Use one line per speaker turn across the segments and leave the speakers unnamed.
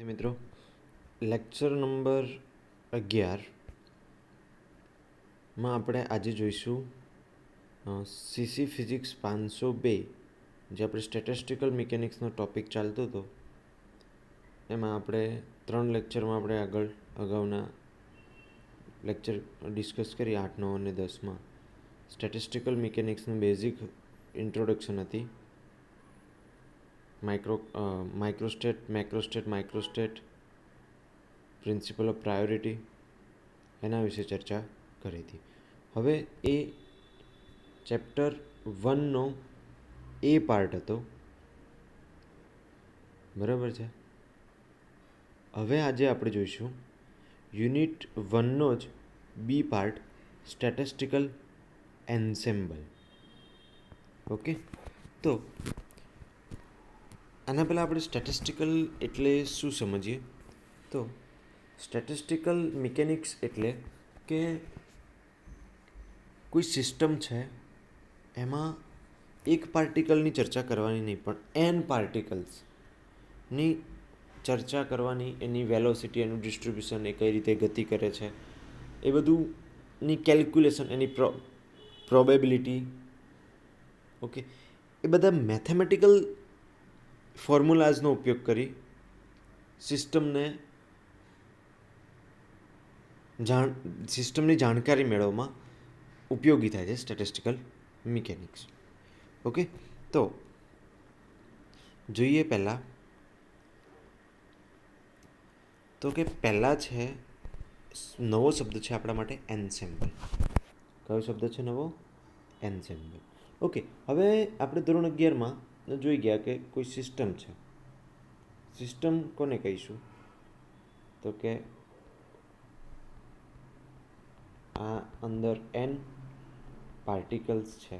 વિદ્યાર્થી મિત્રો, lecture number 11માં આપણે આજે જોઈશું સીસી ફિઝિક્સ 502, જે આપણે સ્ટેટિસ્ટિકલ મિકેનિક્સનો ટૉપિક ચાલતો હતો. એમાં આપણે 3 લેક્ચરમાં આપણે અગાઉના લેક્ચર ડિસ્કસ કરી 8, 9 અને 10માં સ્ટેટિસ્ટિકલ મિકેનિક્સનું બેઝિક ઇન્ટ્રોડક્શન હતી. માઇક્રોસ્ટેટ, માઇક્રોસ્ટેટ, પ્રિન્સિપલ ઓફ પ્રાયોરિટી, એના વિશે ચર્ચા કરી હતી. હવે એ ચેપ્ટર 1નો એ પાર્ટ હતો, બરાબર છે. હવે આજે આપણે જોઈશું યુનિટ 1નો જ બી પાર્ટ, સ્ટેટિસ્ટિકલ એન્સેમ્બલ. ઓકે, તો આના પહેલાં આપણે સ્ટેટિસ્ટિકલ એટલે શું સમજીએ. તો સ્ટેટિસ્ટિકલ મિકેનિક્સ એટલે કે કોઈ સિસ્ટમ છે, એમાં એક પાર્ટિકલની ચર્ચા કરવાની નહીં, પણ એન પાર્ટિકલ્સની ચર્ચા કરવાની. એની વેલોસિટી, એનું ડિસ્ટ્રીબ્યુશન, એ કઈ રીતે ગતિ કરે છે, એ બધુંની કેલ્ક્યુલેશન, એની પ્રોબેબિલિટી, ઓકે, એ બધા મેથેમેટિકલ ફોર્મ્યુલાઝનો ઉપયોગ કરી સિસ્ટમની જાણકારી મેળવવામાં ઉપયોગી થાય છે સ્ટેટિસ્ટિકલ મિકેનિક્સ. ઓકે, તો જોઈએ પહેલાં તો કે પહેલાં છે નવો શબ્દ છે આપણા માટે એન્સેમ્બલ. કયો શબ્દ છે નવો? એન્સેમ્બલ. ઓકે, હવે આપણે ધોરણ 11માં જોઈ ગયા કે કોઈ સિસ્ટમ છે. સિસ્ટમ કોને કહીશું? તો કે આ અંદર એન પાર્ટિકલ્સ છે,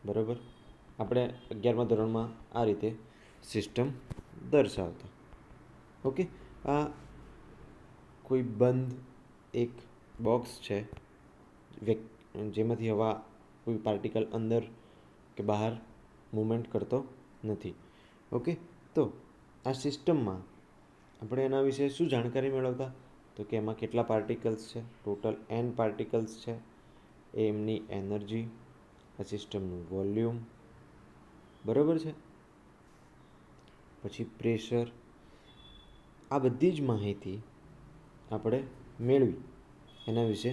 બરાબર. આપણે 11મા ધોરણમાં આ રીતે સિસ્ટમ દર્શાવતા. ઓકે, આ કોઈ બંધ એક બોક્સ છે જેમાંથી હવા કોઈ પાર્ટિકલ અંદર કે બહાર મૂવમેન્ટ કરતો નથી. ઓકે, તો આ સિસ્ટમમાં આપણે એના વિશે શું જાણકારી મેળવતા? તો કે એમાં કેટલા પાર્ટિકલ્સ છે, ટોટલ એન પાર્ટિકલ્સ છે, એમની એનર્જી, આ સિસ્ટમનું વોલ્યુમ, બરાબર છે, પછી પ્રેશર, આ બધી જ માહિતી આપણે મેળવી એના વિશે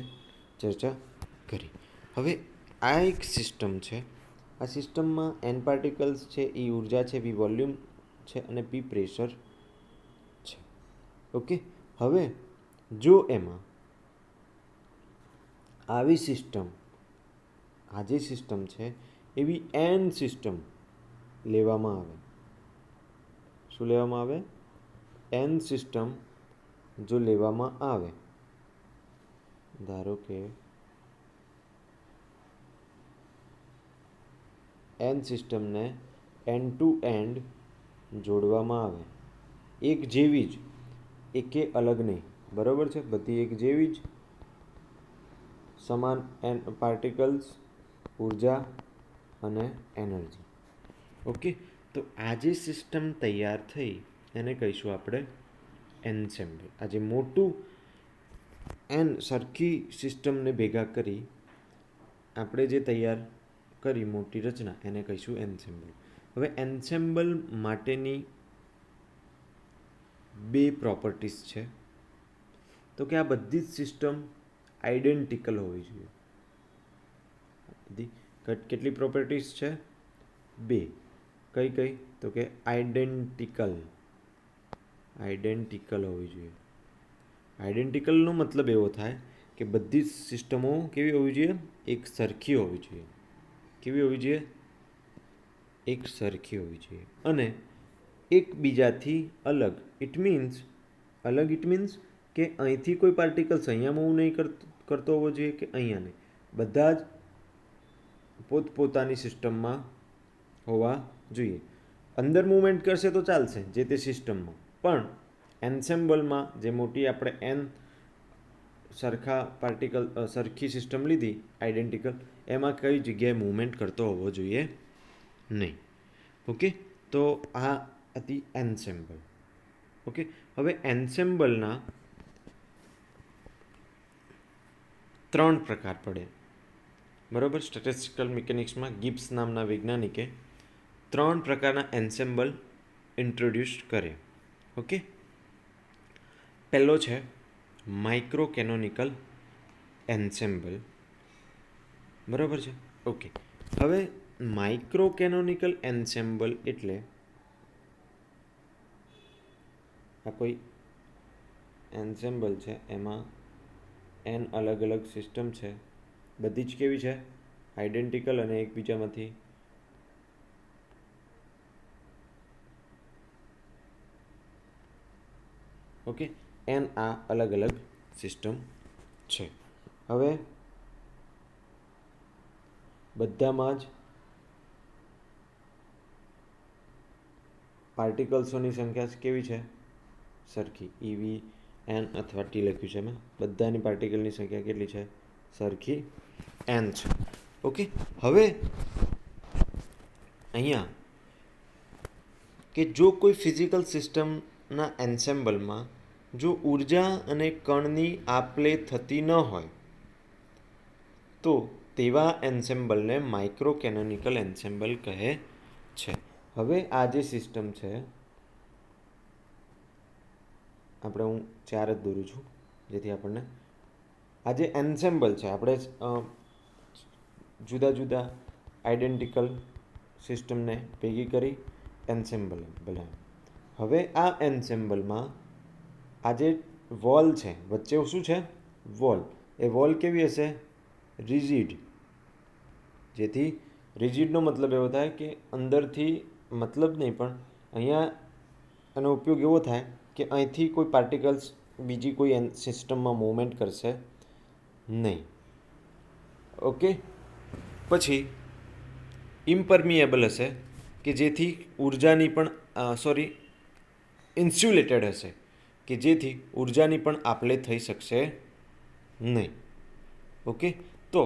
ચર્ચા કરી. હવે આ એક સિસ્ટમ છે. આ સિસ્ટમમાં એન પાર્ટિકલ્સ છે, એ ઉર્જા છે, વી વોલ્યુમ છે અને પી પ્રેશર છે. ઓકે, હવે જો એમાં આવી સિસ્ટમ, આ જે સિસ્ટમ છે એવી એન સિસ્ટમ લેવામાં આવે. શું લેવામાં આવે? એન સિસ્ટમ જો લેવામાં આવે, ધારો કે એન સિસ્ટમને એન્ડ ટુ એન્ડ જોડવામાં આવે, એક જેવી જ, એકે અલગ નહીં, બરાબર છે, બધી એક જેવી જ, સમાન એન પાર્ટિકલ્સ, ઉર્જા અને એનર્જી. ઓકે, તો આ જે સિસ્ટમ તૈયાર થઈ એને કહીશું આપણે એન્સેમ્બલ. આ જે મોટું એન સરખી સિસ્ટમને ભેગા કરી આપણે જે તૈયાર કરી મોટી રચના, એને કહીશું એન્સેમ્બલ. હવે એન્સેમ્બલ માટેની બે પ્રોપર્ટીઝ છે. તો કે આ બધી જ સિસ્ટમ આઈડેન્ટિકલ હોવી જોઈએ. કેટલી પ્રોપર્ટીઝ છે? બે. કઈ કઈ? તો કે આઈડેન્ટિકલ હોવી જોઈએ. આઈડેન્ટિકલનો મતલબ એવો થાય કે બધી જ સિસ્ટમો કેવી હોવી જોઈએ? એક સરખી હોવી જોઈએ. કેવી હોવી જોઈએ? એક સરખી હોવી જોઈએ. અને એકબીજાથી અલગ. ઇટ મીન્સ કે અહીંથી કોઈ પાર્ટિકલ્સ અહીંયા મૂવ નહીં કરતો હોવો જોઈએ કે અહીંયા નહીં. બધા જ પોતપોતાની સિસ્ટમમાં હોવા જોઈએ. અંદર મૂવમેન્ટ કરશે તો ચાલશે જે તે સિસ્ટમમાં, પણ એન્સેમ્બલમાં જે મોટી આપણે એન સરખી સિસ્ટમ લીધી આઈડેન્ટિકલ, એમાં કઈ જગ્યાએ મૂવમેન્ટ કરતો હોવો જોઈએ નહીં. ઓકે, તો આ હતી એન્સેમ્બલ. ઓકે, હવે એન્સેમ્બલના 3 પ્રકાર પડે, બરાબર. સ્ટેટિસ્ટિકલ મિકેનિક્સમાં ગિબ્સ નામના વૈજ્ઞાનિકે 3 પ્રકારના એન્સેમ્બલ ઇન્ટ્રોડ્યુસ કરે. ઓકે, પહેલો છે માઇક્રો કેનોનિકલ એન્સેમ્બલ, બરાબર છે. ઓકે, હવે માઇક્રો કેનોનિકલ એન્સેમ્બલ એટલે આ કોઈ એન્સેમ્બલ છે, એમાં n અલગ અલગ સિસ્ટમ છે, બધી જ કેવી છે, આઈડેન્ટિકલ અને એકબીજામાંથી ઓકે n આ અલગ અલગ સિસ્ટમ છે. હવે બધામાં જ પાર્ટિકલ્સોની સંખ્યા કેવી છે, સરખી. EV n અથવા T લખ્યું છે એમાં બધાની પાર્ટિકલની સંખ્યા કેટલી છે, સરખી n છે. ઓકે, હવે અહીંયા કે જો કોઈ ફિઝિકલ સિસ્ટમના એન્સેમ્બલમાં જો ઉર્જા અને કણની આપ-લે થતી ન હોય તો તેવા એન્સેમ્બલને માઇક્રો કેનોનિકલ એન્સેમ્બલ કહે છે. હવે આ જે સિસ્ટમ છે, આપણે હું 4 જ દોરું છું જેથી આપણને આ જે એન્સેમ્બલ છે, આપણે જુદા જુદા આઈડેન્ટિકલ સિસ્ટમને ભેગી કરી એન્સેમ્બલ બનાવ્યું. હવે આ એન્સેમ્બલમાં આ જે વોલ છે, વચ્ચે શું છે, વોલ. એ વોલ કેવી હશે, રિજિડ. જેથી રિજિડનો મતલબ એવો થાય કે અંદરથી, મતલબ નહીં પણ અહીંયા એનો ઉપયોગ એવો થાય કે અહીંથી કોઈ પાર્ટિકલ્સ બીજી કોઈ સિસ્ટમમાં મૂવમેન્ટ કરશે નહીં. ઓકે, પછી ઇમ્પરમિએબલ હશે કે જેથી ઉર્જાની પણ ઇન્સ્યુલેટેડ હશે કે જેથી ઉર્જાની પણ આપ-લે થઈ શકશે નહીં. ઓકે, તો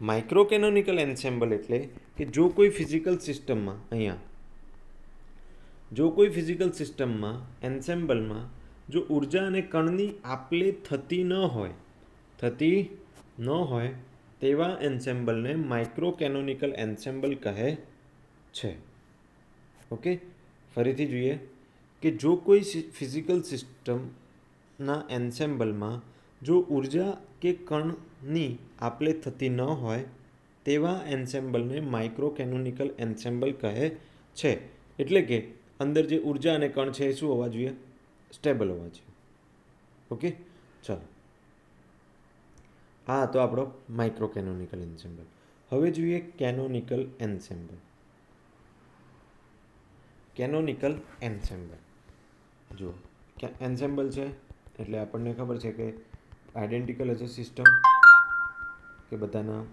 માઇક્રો કેનોનિકલ એન્સેમ્બલ એટલે કે જો કોઈ ફિઝિકલ સિસ્ટમમાં એન્સેમ્બલમાં જો ઉર્જા અને કણની આપ-લે થતી ન હોય તેવા એન્સેમ્બલને માઇક્રો કેનોનિકલ એન્સેમ્બલ કહે છે. ઓકે, ફરીથી જોઈએ કે જો કોઈ ફિઝિકલ સિસ્ટમના એન્સેમ્બલમાં જો ઉર્જા કે કણની આપ-લે થતી ન હોય તેવા એન્સેમ્બલને માઇક્રો કેનોનિકલ એન્સેમ્બલ કહે છે. એટલે કે અંદર જે ઉર્જા અને કણ છે એ શું હોવા જોઈએ, સ્ટેબલ હોવા જોઈએ. ઓકે, ચાલો, આ હતો આપણો માઇક્રો કેનોનિકલ એન્સેમ્બલ. હવે જોઈએ કેનોનિકલ એન્સેમ્બલ. કેનોનિકલ એન્સેમ્બલ જુઓ, એન્સેમ્બલ છે એટલે આપણને ખબર છે કે આઈડેન્ટિકલ હશે સિસ્ટમ, કે બધાના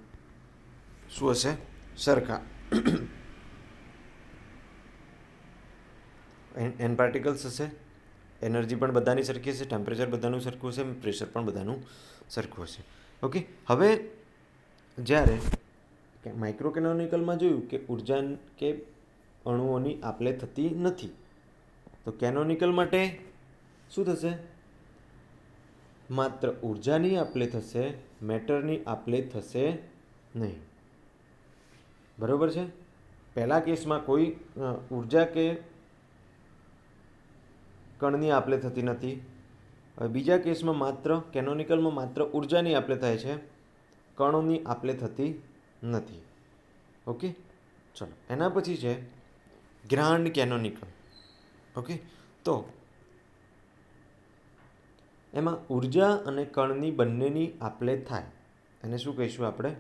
શું હશે, સરખા n પાર્ટિકલ્સ હશે, એનર્જી પણ બધાની સરખી હશે, ટેમ્પરેચર બધાનું સરખું હશે, પ્રેશર પણ બધાનું સરખું હશે. ઓકે, હવે જ્યારે માઇક્રો કેનોનિકલમાં જોયું કે ઉર્જા કે અણુઓની આપ-લે થતી નથી, તો કેનોનિકલ માટે શું થશે, માત્ર ઉર્જાની આપ-લે થશે, મેટરની આપ-લે થશે નહીં. બરાબર છે. પહેલા કેસમાં કોઈ ઉર્જા કે કણની આપ-લે થતી નથી. હવે બીજા કેસમાં કેનોનિકલમાં માત્ર ઉર્જાની આપ-લે થાય છે, કણોની આપ-લે થતી નથી. ઓકે, ચલો, એના પછી છે ગ્રાન્ડ કેનોનિકલ. ઓકે, તો એમાં ઉર્જા અને કણની બંનેની આપ-લે થાય, એને શું કહીશું આપણે,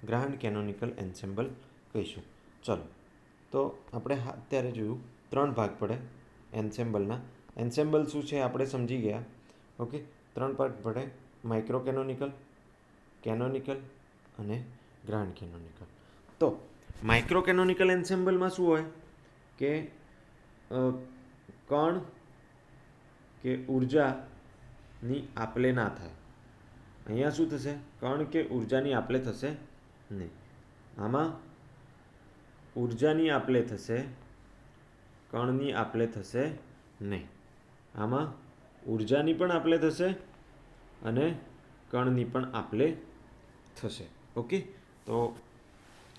ગ્રાન્ડ કેનોનિકલ એન્સેમ્બલ કહીશું. ચલો, તો આપણે અત્યારે જોયું 3 ભાગ પડે એન્સેમ્બલના. એન્સેમ્બલ શું છે આપણે સમજી ગયા. ઓકે, 3 ભાગ પડે, માઇક્રો કેનોનિકલ, કેનોનિકલ અને ગ્રાન્ડ કેનોનિકલ. તો માઇક્રો કેનોનિકલ એન્સેમ્બલમાં શું હોય કે કણ કે ઉર્જાની આપ-લે ના થાય. અહીંયા શું થશે, કણ કે ઉર્જાની આપ-લે થશે નહીં. આમાં ઉર્જાની આપ-લે થશે, કણની આપ-લે થશે નહીં. આમાં ઉર્જાની પણ આપલે થશે અને કણની પણ આપલે થશે. ઓકે, તો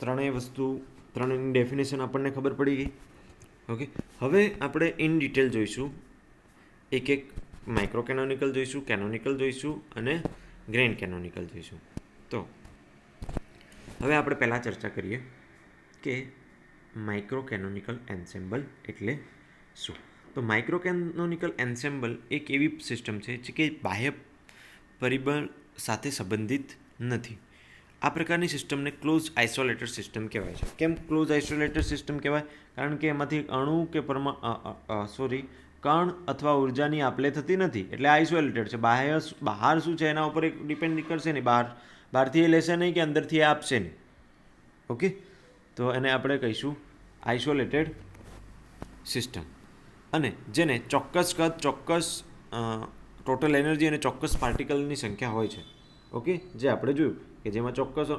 ત્રણેયની ડેફિનેશન આપણને ખબર પડી ગઈ. ઓકે, હવે આપણે ઇન ડિટેલ જોઈશું, એક માઇક્રો કેનોનિકલ જોઈશું, કેનોનિકલ જોઈશું અને ગ્રેન્ડ કેનોનિકલ જોઈશું. તો હવે આપણે પહેલાં ચર્ચા કરીએ કે માઇક્રો કેનોનિકલ એન્સેમ્બલ એટલે શું. તો માઇક્રો કેનોનિકલ એન્સેમ્બલ એક એવી સિસ્ટમ છે જે કે બાહ્ય પરિબળ સાથે સંબંધિત નથી. આ પ્રકારની સિસ્ટમને ક્લોઝ આઇસોલેટેડ સિસ્ટમ કહેવાય છે. કેમ ક્લોઝ આઇસોલેટેડ સિસ્ટમ કહેવાય? કારણ કે એમાંથી અણુ કે કણ અથવા ઉર્જાની આપલે થતી નથી, એટલે આઇસોલેટેડ છે. બહાર શું છે એના ઉપર એક ડિપેન્ડ કરશે નહીં, બહારથી એ લેશે નહીં કે અંદરથી એ આપશે નહીં. ઓકે, તો એને આપણે કહીશું આઇસોલેટેડ સિસ્ટમ. અને જેને ચોક્કસ કદ, ચોક્કસ ટોટલ એનર્જી અને ચોક્કસ પાર્ટિકલની સંખ્યા હોય છે. ઓકે, જે આપણે જોયું કે જેમાં ચોક્કસ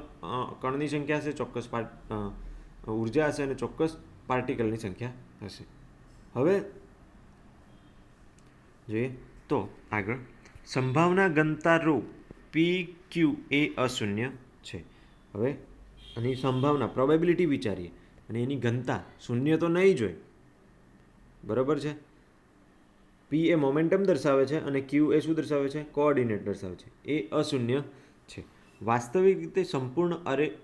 કણની સંખ્યા હશે, ચોક્કસ ઉર્જા હશે અને ચોક્કસ પાર્ટિકલની સંખ્યા હશે. હવે જોઈએ તો આગળ સંભાવના ઘનતા ρ PQ એ અશૂન્ય છે. હવે આની સંભાવના પ્રોબેબિલિટી વિચારીએ અને એની ઘનતા શૂન્ય તો નહીં જ હોય, બરાબર છે. પી એ મોમેન્ટમ દર્શાવે છે અને ક્યુ એ શું દર્શાવે છે? કોઓર્ડિનેટ દર્શાવે છે. એ અશૂન્ય છે. વાસ્તવિક રીતે સંપૂર્ણ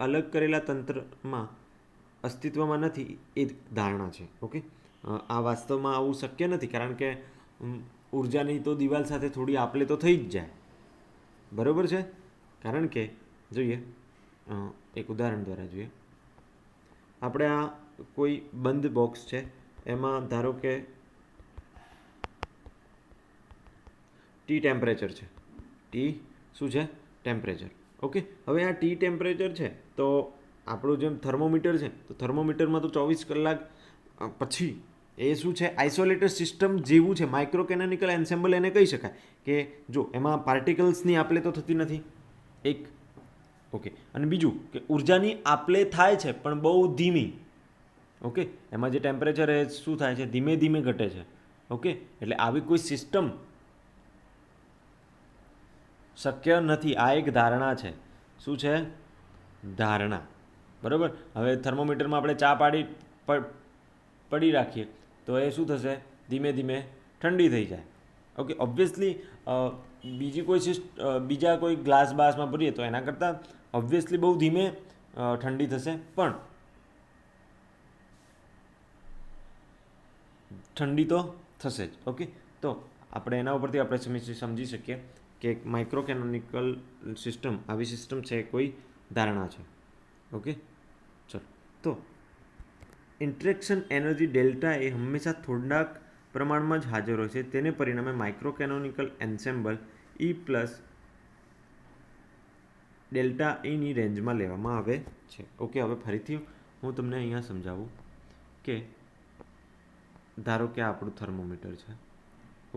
અલગ કરેલા તંત્રમાં અસ્તિત્વમાં નથી એ ધારણા છે. ઓકે, આ વાસ્તવમાં આવું શક્ય નથી, કારણ કે ઉર્જાની તો દિવાલ સાથે થોડી આપલે તો થઈ જ જાય, બરાબર છે. કારણ કે જોઈએ એક ઉદાહરણ દ્વારા જોઈએ. આપણે આ કોઈ બંધ બોક્સ છે, એમાં ધારો કે ટી ટેમ્પરેચર છે. ટી શું છે? ટેમ્પરેચર. ઓકે, હવે આ ટી ટેમ્પરેચર છે તો આપણું જેમ થર્મોમીટર છે, તો થર્મોમીટરમાં તો 24 કલાક પછી એ શું છે? આઇસોલેટેડ સિસ્ટમ જેવું છે. માઇક્રો કેનોનિકલ એન્સેમ્બલ એને કહી શકાય કે જો એમાં પાર્ટિકલ્સની આપલે તો થતી નથી, એક. ઓકે, અને બીજું કે ઉર્જાની આપલે થાય છે પણ બહુ ધીમી. ઓકે, એમાં જે ટેમ્પરેચર એ શું થાય છે? ધીમે ધીમે ઘટે છે. ઓકે, એટલે આવી કોઈ સિસ્ટમ શક્ય નથી. આ એક ધારણા છે. શું છે? ધારણા, બરાબર. હવે થર્મોમીટરમાં આપણે ચા પડી રાખીએ તો એ શું થશે? ધીમે ધીમે ઠંડી થઈ જાય. ઓકે, ઓબ્વિયસલી બીજા કોઈ ગ્લાસ બાસમાં ભરીએ તો એના કરતાં ઓબ્વિયસલી બહુ ધીમે ઠંડી થશે, પણ ઠંડી તો થશે જ. ઓકે, તો આપણે એના ઉપરથી આપણે સમજી શકીએ કે માઇક્રો કેનોનિકલ સિસ્ટમ આવી સિસ્ટમ છે, કોઈ ધારણા છે. ઓકે, ચલો. તો ઇન્ટરેક્શન એનર્જી ડેલ્ટા એ હંમેશા થોડાક પ્રમાણમાં જ હાજર હોય છે. તેને પરિણામે micro canonical ensemble E plus delta ની રેન્જમાં લેવામાં આવે છે. ઓકે, હવે ફરીથી હું તમને અહીંયા સમજાવું કે ધારો કે આપણું થર્મોમીટર છે.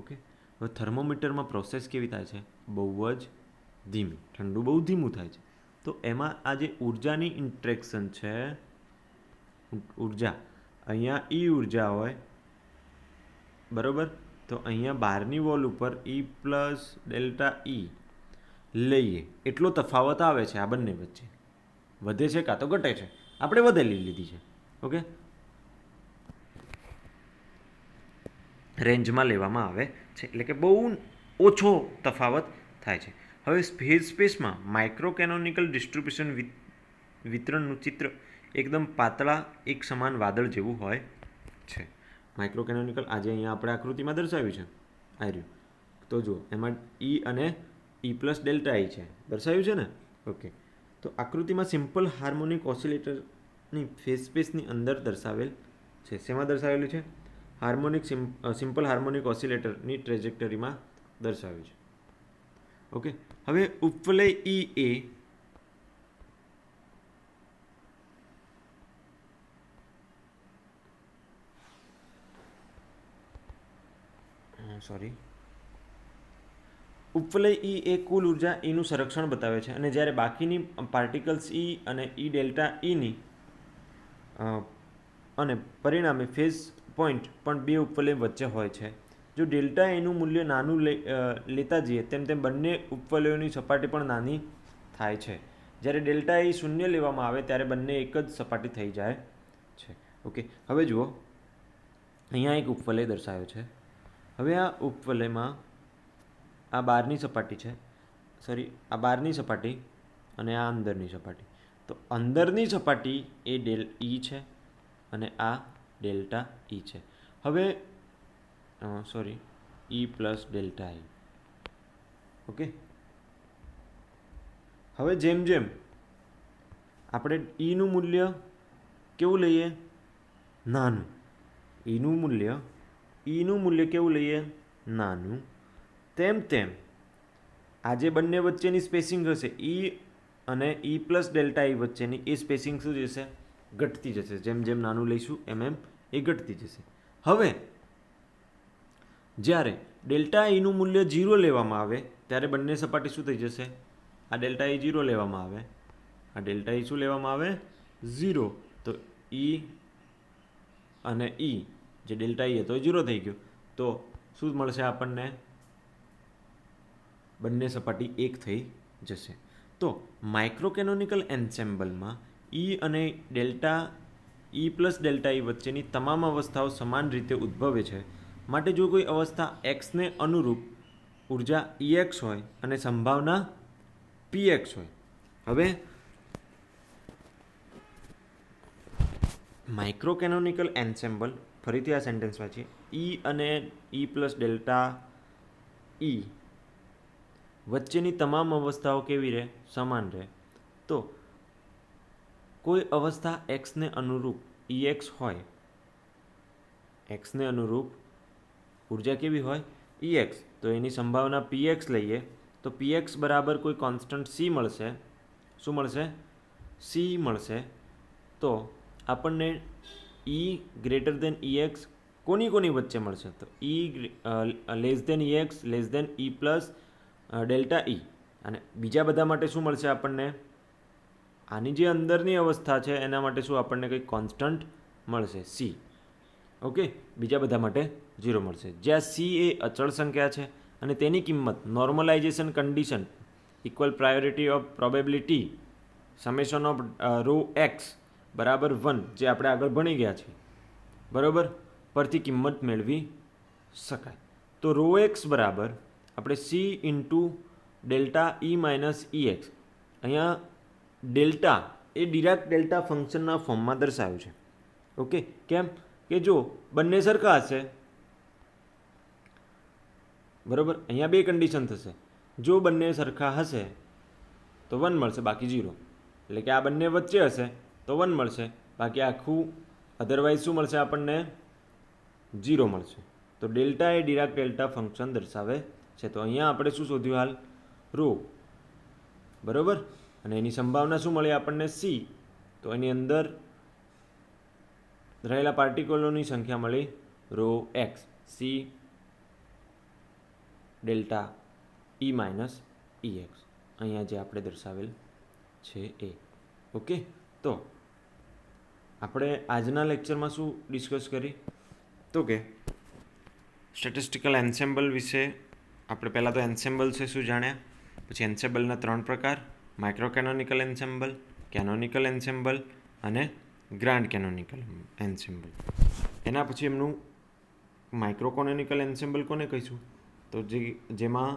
ઓકે, હવે થર્મોમીટરમાં પ્રોસેસ કેવી થાય છે? બહુ જ ધીમી. ઠંડુ બહુ ધીમું થાય છે. તો એમાં આ જે ઉર્જાની ઇન્ટરેક્શન છે, ઉર્જા અહીંયા ઈ ઉર્જા હોય, બરાબર. તો અહીંયા બહારની વોલ ઉપર E પ્લસ ડેલ્ટા ઈ લઈએ, એટલો તફાવત આવે છે આ બંને વચ્ચે. વધે છે કાં તો ઘટે છે. આપણે વધેલી લીધી છે. ઓકે, રેન્જમાં લેવામાં આવે છે, એટલે કે બહુ ઓછો તફાવત થાય છે. હવે સ્પેસમાં માઇક્રો કેનોનિકલ ડિસ્ટ્રીબ્યુશન વિતરણનું ચિત્ર એકદમ પાતળા એક સમાન વાદળ જેવું હોય છે. માઇક્રો કેનોનિકલ આજે અહીંયા આપણે આકૃતિમાં દર્શાવ્યું છે, આ રહ્યું. તો જુઓ, એમાં ઈ અને ઈ પ્લસ ડેલ્ટા ઈ છે, દર્શાવ્યું છે ને. ઓકે, તો આકૃતિમાં સિમ્પલ હાર્મોનિક ઓસિલેટરની ફેઝ સ્પેસની અંદર દર્શાવેલ છે. શેમાં દર્શાવેલું છે? સિમ્પલ હાર્મોનિક ઓસિલેટરની ટ્રેજેક્ટરીમાં દર્શાવ્યું છે. ઓકે, હવે ઉપવલય ઈ એ ઉપવલય ઈ એ કુલ ઉર્જા ઈનું સંરક્ષણ બતાવે છે, અને જ્યારે બાકીની પાર્ટિકલ્સ ઈ અને ઈ ડેલ્ટા ઈની અને પરિણામે ફેઝ પોઈન્ટ પણ બે ઉપવલય વચ્ચે હોય છે. જો ડેલ્ટા એનું મૂલ્ય નાનું લેતા જઈએ તેમ તેમ બંને ઉપવલયોની સપાટી પણ નાની થાય છે. જ્યારે ડેલ્ટા એ શૂન્ય લેવામાં આવે ત્યારે બંને એક જ સપાટી થઈ જાય છે. ઓકે, હવે જુઓ, અહીંયા એક ઉપવલય દર્શાવ્યો છે. હવે આ ઉપવલયમાં આ બહારની સપાટી છે, આ બહારની સપાટી અને આ અંદરની સપાટી. તો અંદરની સપાટી એ ઈ છે અને આ ડેલ્ટા ઈ છે. હવે ઈ પ્લસ ડેલ્ટા ઈ. ઓકે, હવે જેમ જેમ આપણે ઈનું મૂલ્ય કેવું લઈએ? નાનું. ઈનું મૂલ્ય કેવું લઈએ? નાનું. તેમ તેમ આ જે બંને વચ્ચેની સ્પેસિંગ હશે ઈ અને ઈ પ્લસ ડેલ્ટા ઈ વચ્ચેની એ સ્પેસિંગ શું જશે? ઘટતી જશે. જેમ જેમ નાનું લઈશું એમ એમ એ ઘટતી જશે. હવે જ્યારે ડેલ્ટા ઈનું મૂલ્ય 0 લેવામાં આવે ત્યારે બંને સપાટી શું થઈ જશે? આ ડેલ્ટા ઈ 0 લેવામાં આવે, આ ડેલ્ટા ઈ શું લેવામાં આવે? 0. તો ઈ અને ઈ જે ડેલ્ટા ઈ હતો એ 0 થઈ ગયો. તો શું મળશે આપણને? બંને સપાટી એક થઈ જશે. તો માઇક્રોકેનોનિકલ એન્સેમ્બલમાં ઈ અને ઈ પ્લસ ડેલ્ટા ઈ વચ્ચેની તમામ અવસ્થાઓ સમાન રીતે ઉદ્ભવે છે. માટે જો કોઈ અવસ્થા એક્સને અનુરૂપ ઉર્જા ઈએક્સ હોય અને સંભાવના પીએક્સ હોય. હવે માઇક્રોકેનોનિકલ એન્સેમ્બલ, ફરીથી આ સેન્ટેન્સ વાંચીએ. ઈ અને ઈ પ્લસ ડેલ્ટા ઈ વચ્ચેની તમામ અવસ્થાઓ કેવી રહે? સમાન રહે. તો કોઈ અવસ્થા એક્સને અનુરૂપ ઈએક્સ હોય, એક્સને અનુરૂપ ઉર્જા કેવી હોય? ઈએક્સ. તો એની સંભાવના પીએક્સ લઈએ તો પીએક્સ બરાબર કોઈ કોન્સ્ટન્ટ સી મળશે. શું મળશે? સી મળશે. તો આપણને ઈ ગ્રેટર દેન ઈએક્સ કોની વચ્ચે મળશે? તો E less than E x less than E plus delta E. અને બીજા બધા માટે શું મળશે આપણને? આની જે અંદરની અવસ્થા છે એના માટે શું આપણને કંઈક કોન્સ્ટન્ટ મળશે? સી. ઓકે, બીજા બધા માટે 0 મળશે. જ્યાં સી એ અચળ સંખ્યા છે અને તેની કિંમત normalisation condition equal priority of probability summation of rho x બરાબર 1 જે આપણે આગળ ભણી ગયા છીએ, બરાબર, પરથી કિંમત મેળવી શકાય. તો રો એક્સ બરાબર આપણે C into delta E minus E x. અહીંયા ડેલ્ટા એ ડિરાક ડેલ્ટા ફંક્શનના ફોર્મમાં દર્શાવ્યું છે. ઓકે, કેમ કે જો બંને સરખા હશે, બરાબર, અહીંયા બે કન્ડિશન થશે. જો બંને સરખા હશે તો 1 મળશે, બાકી 0. એટલે કે આ બંને વચ્ચે હશે તો 1 મળશે, બાકી આખું અધરવાઇઝ શું મળશે આપણને? 0 મળશે. તો ડેલ્ટા એ ડિરાક ડેલ્ટા ફંક્શન દર્શાવે છે. તો અહીંયા આપણે શું શોધ્યું? હાલ રો, બરાબર, અને એની સંભાવના શું મળી આપણને? સી. તો એની અંદર રહેલા પાર્ટિકલોની સંખ્યા મળી rho x, C delta E minus E x, અહીંયા જે આપણે દર્શાવેલ છે એ. ઓકે, તો આપણે આજના લેક્ચરમાં શું ડિસ્કસ કરી? તો કે સ્ટેટિસ્ટિકલ એન્સેમ્બલ વિશે આપણે પહેલાં તો એન્સેમ્બલ છે શું જાણ્યા, પછી એન્સેમ્બલના 3 પ્રકાર: માઇક્રોકેનોનિકલ એન્સેમ્બલ, કેનોનિકલ એન્સેમ્બલ અને ગ્રાન્ડ કેનોનિકલ એન્સેમ્બલ. એના પછી એમનું માઇક્રોકેનોનિકલ એન્સેમ્બલ કોને કહીશું? તો જેમાં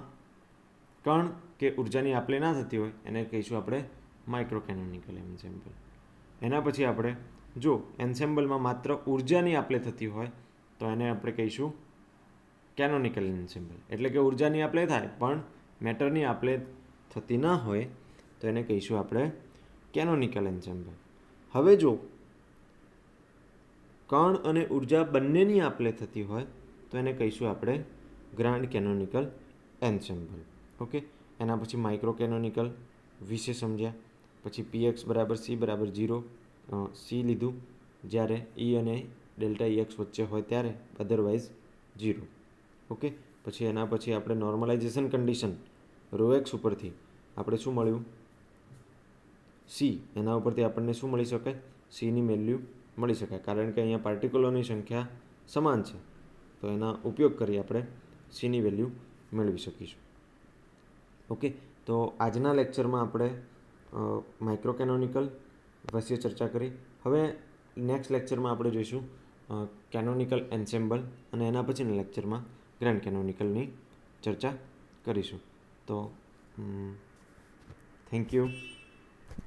કણ કે ઉર્જાની આપલે ના થતી હોય એને કહીશું આપણે માઇક્રોકેનોનિકલ એન્સેમ્બલ. એના પછી આપણે જો એન્સેમ્બલમાં માત્ર ઉર્જાની આપલે થતી હોય તો એને આપણે કહીશું કેનોનિકલ એન્સેમ્બલ. એટલે કે ઉર્જાની આપલે થાય પણ મેટરની આપલે થતી ના હોય તો એને કહીશું આપણે કેનોનિકલ એન્સેમ્બલ. હવે જો કણ અને ઉર્જા બંનેની આપલે થતી હોય તો એને કહીશું આપણે ગ્રાન્ડ કેનોનિકલ એન્સેમ્બલ. ઓકે, એના પછી માઇક્રોકેનોનિકલ વિશે સમજ્યા. પછી પીએક્સ બરાબર સી બરાબર 0, સી લીધું જ્યારે ઈ અને ડેલ્ટા ઈએક્સ વચ્ચે હોય ત્યારે, અધરવાઇઝ 0. ઓકે, પછી એના પછી આપણે નોર્મલાઇઝેશન કન્ડિશન રો એક્સ ઉપરથી આપણે શું મળ્યું? સી. એના ઉપરથી આપણને શું મળી શકાય? સીની વેલ્યુ મળી શકાય, કારણ કે અહીંયા પાર્ટિકલોની સંખ્યા સમાન છે. તો તો એના ઉપયોગ કરી આપણે સીની વેલ્યુ મેળવી શકીશું. ઓકે, તો આજના લેક્ચરમાં આપણે માઇક્રો કેનોનિકલ વિશે ચર્ચા કરી. હવે નેક્સ્ટ લેક્ચરમાં આપણે જોઈશું કેનોનિકલ એન્સેમ્બલ, અને એના પછીના લેક્ચરમાં ગ્રેન્ડ કેનોનિકલની ચર્ચા કરીશું. તો થેન્ક યુ.